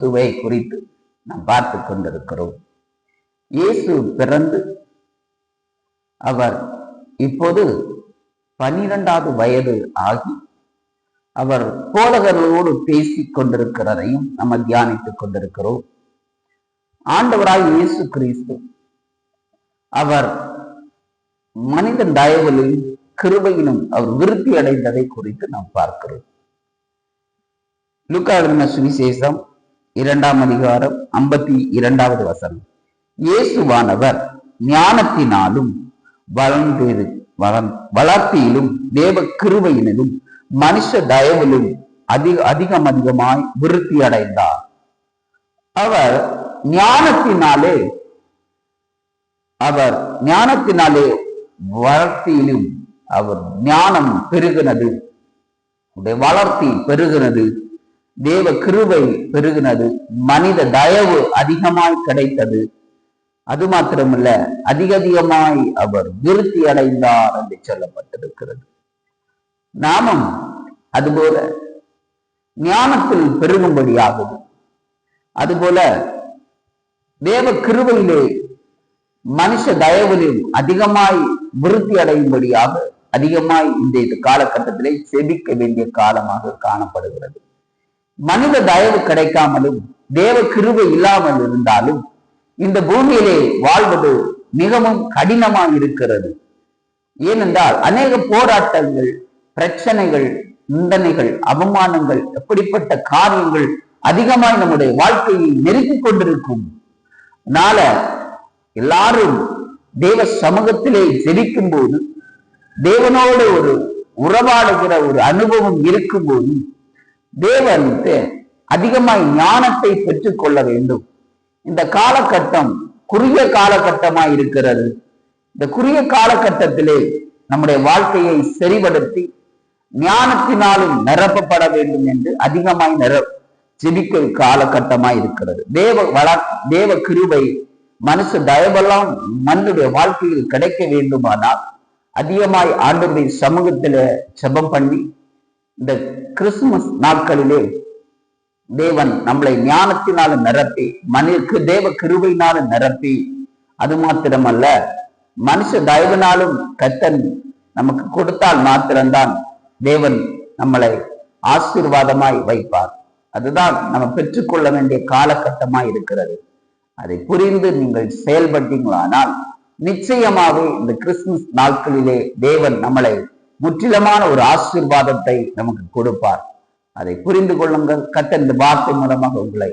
கிறிஸ்துவை குறித்து நாம் பார்த்து கொண்டிருக்கிறோம். இயேசு பிறந்து அவர் இப்போது 12வது வயது ஆகி அவர் போதகர்களோடு பேசிக் கொண்டிருக்கிறதையும் நம்ம தியானித்துக் கொண்டிருக்கிறோம். ஆண்டவராய் இயேசு கிறிஸ்து அவர் மனிதன் தயவிலும் கிருபையிலும் அவர் விருத்தி அடைந்ததை குறித்து நாம் பார்க்கிறோம். லூக்கா எழுதின சுவிசேஷம் 2ஆம் அதிகாரம் 52வது வசனம். இயேசுவானவர் ஞானத்தினாலும் வளர்த்தியிலும் தேவ கிருபையினிலும் மனுஷ தயவிலும் அதிகமாய் விருத்தி அடைந்தார். அவர் ஞானத்தினாலே வளர்த்தியிலும் அவர் ஞானம் பெருகினது, வளர்த்தி பெருகினது, தேவ கிருபை பெருகினது, மனித தயவு அதிகமாய் கிடைத்தது. அது மாத்திரமல்ல, அதிகமாய் அவர் விருத்தி அடைந்தார் என்று சொல்லப்பட்டிருக்கிறது. நாமும் அதுபோல ஞானத்தில் பெருகும்படியாகும், அதுபோல தேவ கிருபையிலே மனுஷ தயவிலும் அதிகமாய் விருத்தி அடையும்படியாக அதிகமாய் இந்த காலகட்டத்திலே செபிக்க வேண்டிய காலமாக காணப்படுகிறது. மனித தயவு கிடைக்காமலும் தேவ கிருபை இல்லாமல் இருந்தாலும் இந்த பூமியிலே வாழ்வது மிகவும் கடினமாக இருக்கிறது. ஏனென்றால் அநேக போராட்டங்கள், பிரச்சனைகள், நிந்தனைகள், அவமானங்கள், எப்படிப்பட்ட காரியங்கள் அதிகமாய் நம்முடைய வாழ்க்கையை நெருக்கிக் கொண்டிருக்கும். அதனால எல்லாரும் தேவ சமூகத்திலே ஜெபிக்கும் போது, தேவனோடு ஒரு உறவாடுகிற ஒரு அனுபவம் இருக்கும்போது தேவனுக்கு அதிகமாய் ஞானத்தை பெற்றுக் கொள்ள வேண்டும். இந்த காலகட்டம் குறுகிய காலகட்டமாய் இருக்கிறது. இந்த குறுகிய காலகட்டத்திலே நம்முடைய வாழ்க்கையை சரிபடுத்தி ஞானத்தினாலும் நிரப்பப்பட வேண்டும் என்று அதிகமாய் ஜெபிக்க காலகட்டமாய் இருக்கிறது. தேவ கிருபை மனுஷ தயவெல்லாம் மனுடைய வாழ்க்கையில் கிடைக்க வேண்டுமானால் அதிகமாய் ஆண்டவருடைய சமூகத்தில ஜெபம் பண்ணி இந்த கிறிஸ்துமஸ் நாட்களிலே தேவன் நம்மளை ஞானத்தினாலும் நிரப்பி தேவ கிருபையினாலும் நிரப்பி, அது மாத்திரமல்ல மனுஷ தயவினாலும் கர்த்தன் நமக்கு கொடுத்தால் மாத்திரம்தான் தேவன் நம்மளை ஆசீர்வாதமாய் வைப்பார். அதுதான் நம்ம பெற்றுக்கொள்ள வேண்டிய காலகட்டமாய் இருக்கிறது. அதை புரிந்து நீங்கள் செயல்பட்டீங்களானால் நிச்சயமாகவே இந்த கிறிஸ்துமஸ் நாட்களிலே தேவன் நம்மளை முற்றிலுமான ஒரு ஆசீர்வாதத்தை நமக்கு கொடுப்பார். அதை புரிந்து கொள்ளுங்கள். கர்த்தர் இந்த வார்த்தை மூலமாக உங்களை